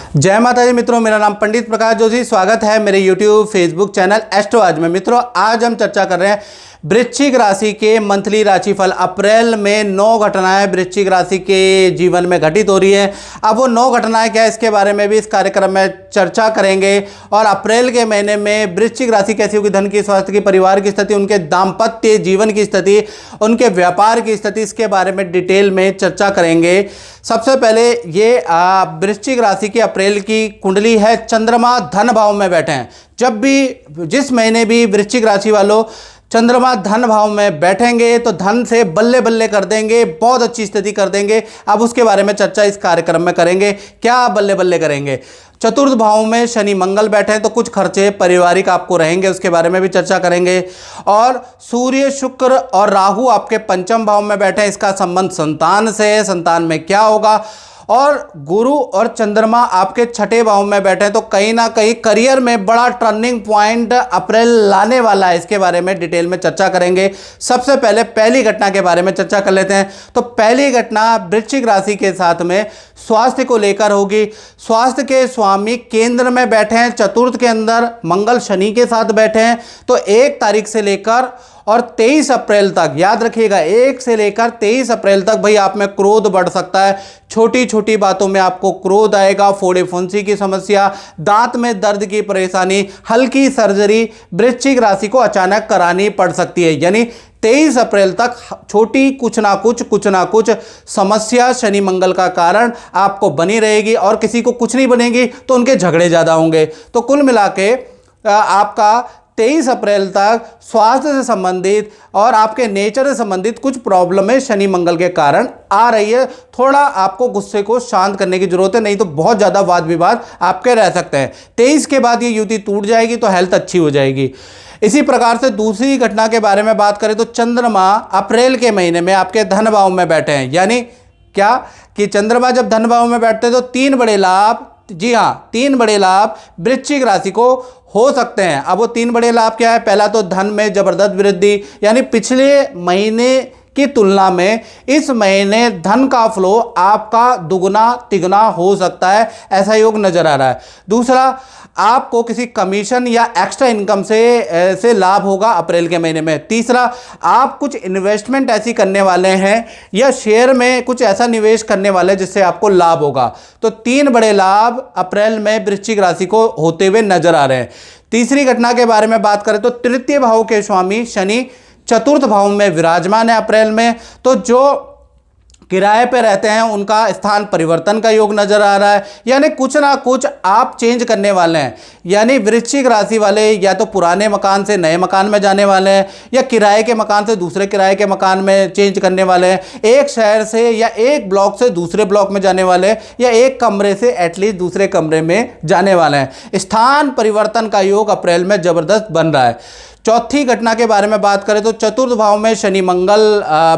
जय माता दी मित्रों, मेरा नाम पंडित प्रकाश जोशी। स्वागत है मेरे YouTube फेसबुक चैनल एस्ट्रो आज में। मित्रों, आज हम चर्चा कर रहे हैं वृश्चिक राशि के मंथली राशिफल। अप्रैल में 9 घटनाएं वृश्चिक राशि के जीवन में घटित हो रही है। अब वो 9 घटनाएं क्या है, इसके बारे में भी इस कार्यक्रम में चर्चा करेंगे। और अप्रैल के महीने में वृश्चिक राशि कैसी होगी, धन की, स्वास्थ्य की, परिवार की स्थिति, उनके दाम्पत्य जीवन की स्थिति, उनके व्यापार की स्थिति, इसके बारे में डिटेल में चर्चा करेंगे। सबसे पहले ये वृश्चिक राशि की अप्रैल की कुंडली है। चंद्रमा धन भाव में बैठे हैं। जब भी जिस महीने भी वृश्चिक राशि वालों चंद्रमा धन भाव में बैठेंगे तो धन से बल्ले बल्ले कर देंगे, बहुत अच्छी स्थिति कर देंगे। अब उसके बारे में चर्चा इस कार्यक्रम में करेंगे। क्या बल्ले बल्ले करेंगे? चतुर्थ भाव में शनि मंगल बैठे हैं तो कुछ खर्चे पारिवारिक आपको रहेंगे, उसके बारे में भी चर्चा करेंगे। और सूर्य, शुक्र और राहु आपके पंचम भाव में बैठे हैं, इसका संबंध संतान से है, संतान में क्या होगा। और गुरु और चंद्रमा आपके छठे भाव में बैठे हैं तो कहीं ना कहीं करियर में बड़ा टर्निंग पॉइंट अप्रैल लाने वाला है, इसके बारे में डिटेल में चर्चा करेंगे। सबसे पहले पहली घटना के बारे में चर्चा कर लेते हैं। तो पहली घटना वृश्चिक राशि के साथ में स्वास्थ्य को लेकर होगी। स्वास्थ्य के स्वामी केंद्र में बैठे हैं, चतुर्थ के अंदर मंगल शनि के साथ बैठे हैं। तो 1 तारीख से लेकर और 23 अप्रैल तक, याद रखिएगा, 1 से लेकर 23 अप्रैल तक भाई आप में क्रोध बढ़ सकता है। छोटी छोटी बातों में आपको क्रोध आएगा। फोड़े फुंसी की समस्या, दांत में दर्द की परेशानी, हल्की सर्जरी वृश्चिक राशि को अचानक करानी पड़ सकती है। यानी 23 अप्रैल तक छोटी कुछ ना कुछ समस्या शनि मंगल का कारण आपको बनी रहेगी। और किसी को कुछ नहीं बनेगी तो उनके झगड़े ज़्यादा होंगे। तो कुल मिला के आपका 23 अप्रैल तक स्वास्थ्य से संबंधित और आपके नेचर से संबंधित कुछ प्रॉब्लमें शनि मंगल के कारण आ रही है। थोड़ा आपको गुस्से को शांत करने की जरूरत है, नहीं तो बहुत ज़्यादा वाद विवाद आपके रह सकते हैं। 23 के बाद ये युति टूट जाएगी तो हेल्थ अच्छी हो जाएगी। इसी प्रकार से दूसरी घटना के बारे में बात करें तो चंद्रमा अप्रैल के महीने में आपके धन भाव में बैठे हैं। यानी क्या कि चंद्रमा जब धन भाव में बैठते हैं तो 3 बड़े लाभ, जी हाँ, 3 बड़े लाभ वृश्चिक राशि को हो सकते हैं। अब वो 3 बड़े लाभ क्या है? पहला तो धन में जबरदस्त वृद्धि, यानी पिछले महीने की तुलना में इस महीने धन का फ्लो आपका दुगना तिगुना हो सकता है, ऐसा योग नजर आ रहा है। दूसरा, आपको किसी कमीशन या एक्स्ट्रा इनकम से लाभ होगा अप्रैल के महीने में। तीसरा, आप कुछ इन्वेस्टमेंट ऐसी करने वाले हैं या शेयर में कुछ ऐसा निवेश करने वाले हैं जिससे आपको लाभ होगा। तो 3 बड़े लाभ अप्रैल में वृश्चिक राशि को होते हुए नजर आ रहे हैं। तीसरी घटना के बारे में बात करें तो तृतीय भाव के स्वामी शनि चतुर्थ भाव में विराजमान है अप्रैल में। तो जो किराए पे रहते हैं उनका स्थान परिवर्तन का योग नजर आ रहा है। यानी कुछ ना कुछ आप चेंज करने वाले हैं। यानी वृश्चिक राशि वाले या तो पुराने मकान से नए मकान में जाने वाले हैं या किराए के मकान से दूसरे किराए के मकान में चेंज करने वाले हैं। एक शहर से या एक ब्लॉक से दूसरे ब्लॉक में जाने वाले हैं या एक कमरे से एटलीस्ट दूसरे कमरे में जाने वाले हैं। स्थान परिवर्तन का योग अप्रैल में जबरदस्त बन रहा है। चौथी घटना के बारे में बात करें तो चतुर्थ भाव में शनि मंगल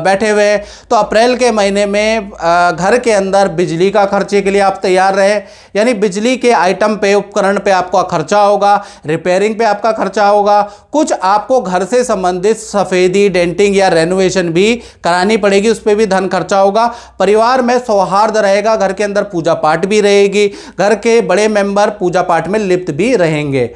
बैठे हुए हैं। तो अप्रैल के महीने में घर के अंदर बिजली का खर्चे के लिए आप तैयार रहे। यानी बिजली के आइटम पे, उपकरण पे आपका खर्चा होगा, रिपेयरिंग पे आपका खर्चा होगा। कुछ आपको घर से संबंधित सफ़ेदी, डेंटिंग या रेनोवेशन भी करानी पड़ेगी, उस पर भी धन खर्चा होगा। परिवार में सौहार्द रहेगा, घर के अंदर पूजा पाठ भी रहेगी, घर के बड़े मेंबर पूजा पाठ में लिप्त भी रहेंगे।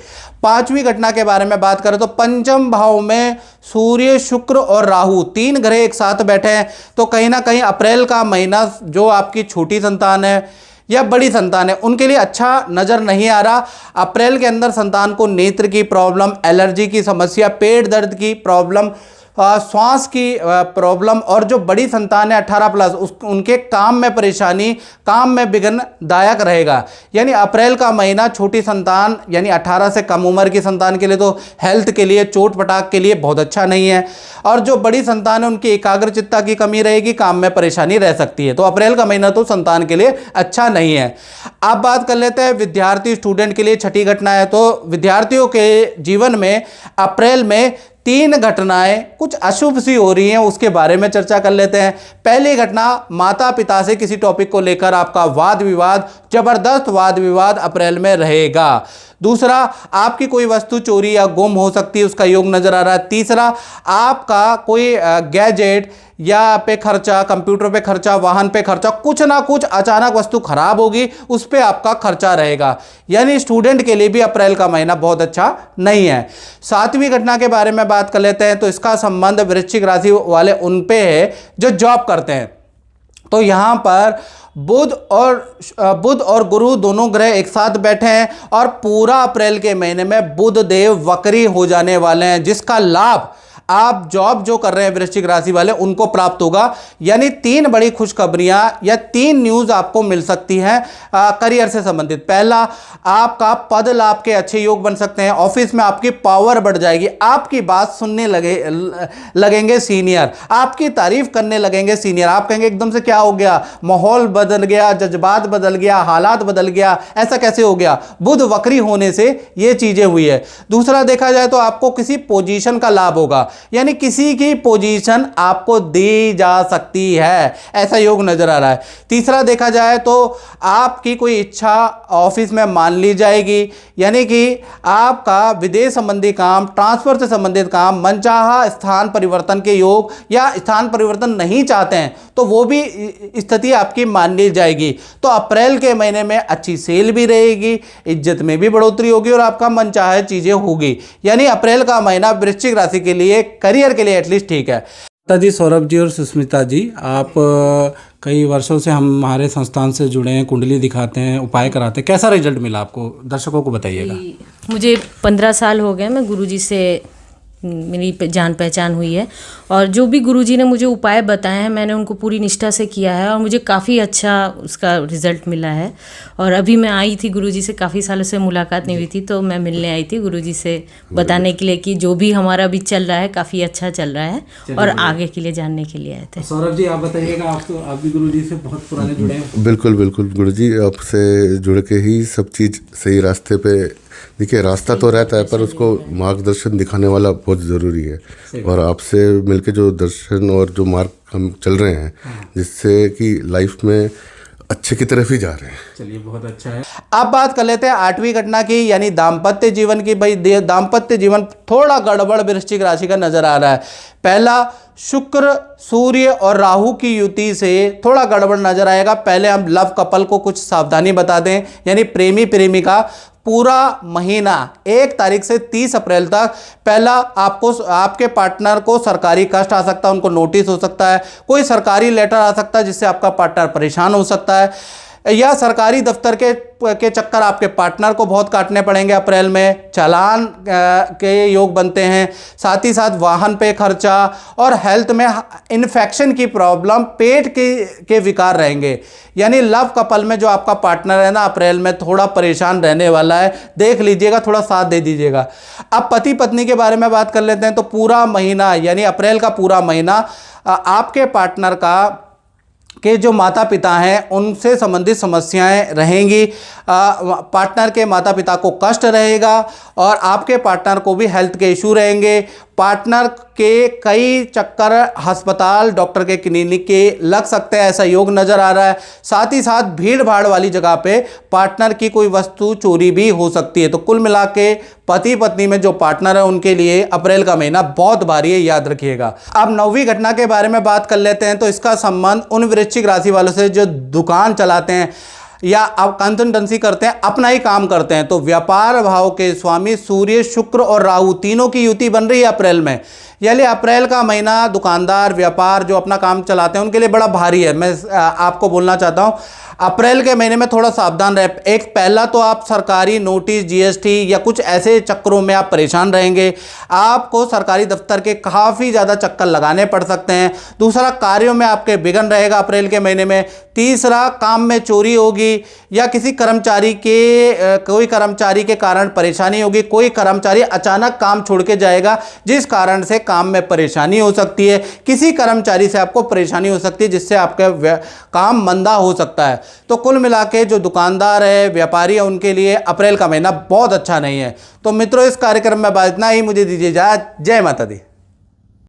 पांचवी घटना के बारे में बात करें तो पंचम भाव में सूर्य, शुक्र और राहु 3 ग्रह एक साथ बैठे हैं। तो कहीं ना कहीं अप्रैल का महीना जो आपकी छोटी संतान है या बड़ी संतान है उनके लिए अच्छा नज़र नहीं आ रहा। अप्रैल के अंदर संतान को नेत्र की प्रॉब्लम, एलर्जी की समस्या, पेट दर्द की प्रॉब्लम, श्वास की प्रॉब्लम, और जो बड़ी संतान है 18+ उनके काम में परेशानी, काम में विघ्नदायक रहेगा। यानी अप्रैल का महीना छोटी संतान यानी 18 से कम उम्र की संतान के लिए तो हेल्थ के लिए, चोट पटाख के लिए बहुत अच्छा नहीं है। और जो बड़ी संतान है उनकी एकाग्रचित्ता की कमी रहेगी, काम में परेशानी रह सकती है। तो अप्रैल का महीना तो संतान के लिए अच्छा नहीं है। अब बात कर लेते हैं विद्यार्थी, स्टूडेंट के लिए छठी घटना है। तो विद्यार्थियों के जीवन में अप्रैल में 3 घटनाएं कुछ अशुभ सी हो रही हैं, उसके बारे में चर्चा कर लेते हैं। पहली घटना, माता पिता से किसी टॉपिक को लेकर आपका वाद विवाद, जबरदस्त वाद विवाद अप्रैल में रहेगा। दूसरा, आपकी कोई वस्तु चोरी या गुम हो सकती है, उसका योग नजर आ रहा है। तीसरा, आपका कोई गैजेट या पे खर्चा, कंप्यूटर पे खर्चा, वाहन पे खर्चा, कुछ ना कुछ अचानक वस्तु खराब होगी उस पे आपका खर्चा रहेगा। यानी स्टूडेंट के लिए भी अप्रैल का महीना बहुत अच्छा नहीं है। सातवीं घटना के बारे में बात कर लेते हैं तो इसका संबंध वृश्चिक राशि वाले उन पे है जो जॉब करते हैं। तो यहाँ पर बुध और गुरु दोनों ग्रह एक साथ बैठे हैं और पूरा अप्रैल के महीने में बुध देव वक्री हो जाने वाले हैं, जिसका लाभ आप जॉब जो कर रहे हैं वृश्चिक राशि वाले उनको प्राप्त होगा। यानी 3 बड़ी खुशखबरियां या 3 न्यूज़ आपको मिल सकती हैं करियर से संबंधित। पहला, आपका पद लाभ के अच्छे योग बन सकते हैं, ऑफिस में आपकी पावर बढ़ जाएगी, आपकी बात सुनने लगेंगे सीनियर, आपकी तारीफ करने लगेंगे सीनियर। आप कहेंगे एकदम से क्या हो गया, माहौल बदल गया, जज्बात बदल गया, हालात बदल गया, ऐसा कैसे हो गया? बुध वक्री होने से ये चीज़ें हुई है। दूसरा, देखा जाए तो आपको किसी पोजीशन का लाभ होगा, यानी किसी की पोजीशन आपको दी जा सकती है, ऐसा योग नजर आ रहा है। तीसरा, देखा जाए तो आपकी कोई इच्छा ऑफिस में मान ली जाएगी, यानी कि आपका विदेश संबंधी काम, ट्रांसफर से संबंधित काम, मनचाहा स्थान परिवर्तन के योग, या स्थान परिवर्तन नहीं चाहते हैं तो वो भी स्थिति आपकी मान ली जाएगी। तो अप्रैल के महीने में अच्छी सेल भी रहेगी, इज्जत में भी बढ़ोतरी होगी और आपका मनचाहा चीजें होगी। यानी अप्रैल का महीना वृश्चिक राशि के लिए, करियर के लिए एटलीस्ट ठीक है। जी, सौरभ जी और सुष्मिता जी, आप कई वर्षों से हमारे संस्थान से जुड़े हैं, कुंडली दिखाते हैं, उपाय कराते हैं, कैसा रिजल्ट मिला आपको, दर्शकों को बताइएगा। मुझे 15 साल हो गए, मैं गुरुजी से मेरी जान पहचान हुई है और जो भी गुरुजी ने मुझे उपाय बताए हैं मैंने उनको पूरी निष्ठा से किया है और मुझे काफ़ी अच्छा उसका रिज़ल्ट मिला है। और अभी मैं आई थी गुरुजी से, काफ़ी सालों से मुलाकात नहीं हुई थी, तो मैं मिलने आई थी गुरुजी से बताने के लिए कि जो भी हमारा अभी चल रहा है काफ़ी अच्छा चल रहा है और आगे के लिए जानने के लिए आए थे। सौरभ जी, आप बताइएगा, आप भी गुरुजी से बहुत पुराने जुड़े हैं। बिल्कुल बिल्कुल गुरुजी, आपसे जुड़ के ही सब चीज़ सही रास्ते पे, देखिए रास्ता तो रहता है पर उसको मार्गदर्शन दिखाने वाला बहुत ज़रूरी है। और आपसे मिलके जो दर्शन और जो मार्ग हम चल रहे हैं, जिससे कि लाइफ में अच्छे की तरफ ही जा रहे हैं। चलिए, बहुत अच्छा है। अब बात कर लेते हैं 8वीं घटना की, यानी दाम्पत्य जीवन की। भाई दाम्पत्य जीवन थोड़ा गड़बड़ वृश्चिक राशि का नजर आ रहा है। पहला, शुक्र, सूर्य और राहु की युति से थोड़ा गड़बड़ नजर आएगा। पहले हम लव कपल को कुछ सावधानी बता दें, यानी प्रेमी प्रेमिका पूरा महीना 1 तारीख से 30 अप्रैल तक, पहला आपको आपके पार्टनर को सरकारी कष्ट आ सकता है, उनको नोटिस हो सकता है, कोई सरकारी लेटर आ सकता है जिससे आपका पार्टनर परेशान हो सकता है, या सरकारी दफ्तर के चक्कर आपके पार्टनर को बहुत काटने पड़ेंगे अप्रैल में, चालान के योग बनते हैं। साथ ही साथ वाहन पे खर्चा और हेल्थ में इन्फेक्शन की प्रॉब्लम, पेट के विकार रहेंगे। यानी लव कपल में जो आपका पार्टनर है ना, अप्रैल में थोड़ा परेशान रहने वाला है, देख लीजिएगा, थोड़ा साथ दे दीजिएगा। अब पति पत्नी के बारे में बात कर लेते हैं। तो पूरा महीना, यानी अप्रैल का पूरा महीना आपके पार्टनर के जो माता पिता हैं उनसे संबंधित समस्याएं रहेंगी। पार्टनर के माता पिता को कष्ट रहेगा और आपके पार्टनर को भी हेल्थ के इशू रहेंगे। पार्टनर के कई चक्कर अस्पताल, डॉक्टर के क्लिनिक के लग सकते हैं, ऐसा योग नज़र आ रहा है। साथ ही साथ भीड़ भाड़ वाली जगह पे पार्टनर की कोई वस्तु चोरी भी हो सकती है। तो कुल मिला के पति पत्नी में जो पार्टनर है उनके लिए अप्रैल का महीना बहुत भारी है, याद रखिएगा। अब 9वीं घटना के बारे में बात कर लेते हैं। तो इसका संबंध उन वृश्चिक राशि वालों से जो दुकान चलाते हैं या आप कंसल्टेंसी करते हैं, अपना ही काम करते हैं। तो व्यापार भाव के स्वामी सूर्य, शुक्र और राहु तीनों की युति बन रही है अप्रैल में। यानी अप्रैल का महीना दुकानदार, व्यापार जो अपना काम चलाते हैं उनके लिए बड़ा भारी है। मैं आपको बोलना चाहता हूँ अप्रैल के महीने में थोड़ा सावधान रहे। एक, पहला तो आप सरकारी नोटिस, जीएसटी या कुछ ऐसे चक्करों में आप परेशान रहेंगे, आपको सरकारी दफ्तर के काफ़ी ज़्यादा चक्कर लगाने पड़ सकते हैं। दूसरा, कार्यों में आपके विघ्न रहेगा अप्रैल के महीने में। तीसरा, काम में चोरी होगी या किसी कर्मचारी कोई कर्मचारी के कारण परेशानी होगी। कोई कर्मचारी अचानक काम छोड़ के जाएगा जिस कारण से काम में परेशानी हो सकती है। किसी कर्मचारी से आपको परेशानी हो सकती है जिससे आपका काम मंदा हो सकता है। तो कुल मिला के जो दुकानदार है, व्यापारी है, उनके लिए अप्रैल का महीना बहुत अच्छा नहीं है। तो मित्रों, इस कार्यक्रम में बात इतना ही। मुझे दीजिए इजाज़त। जय माता दी।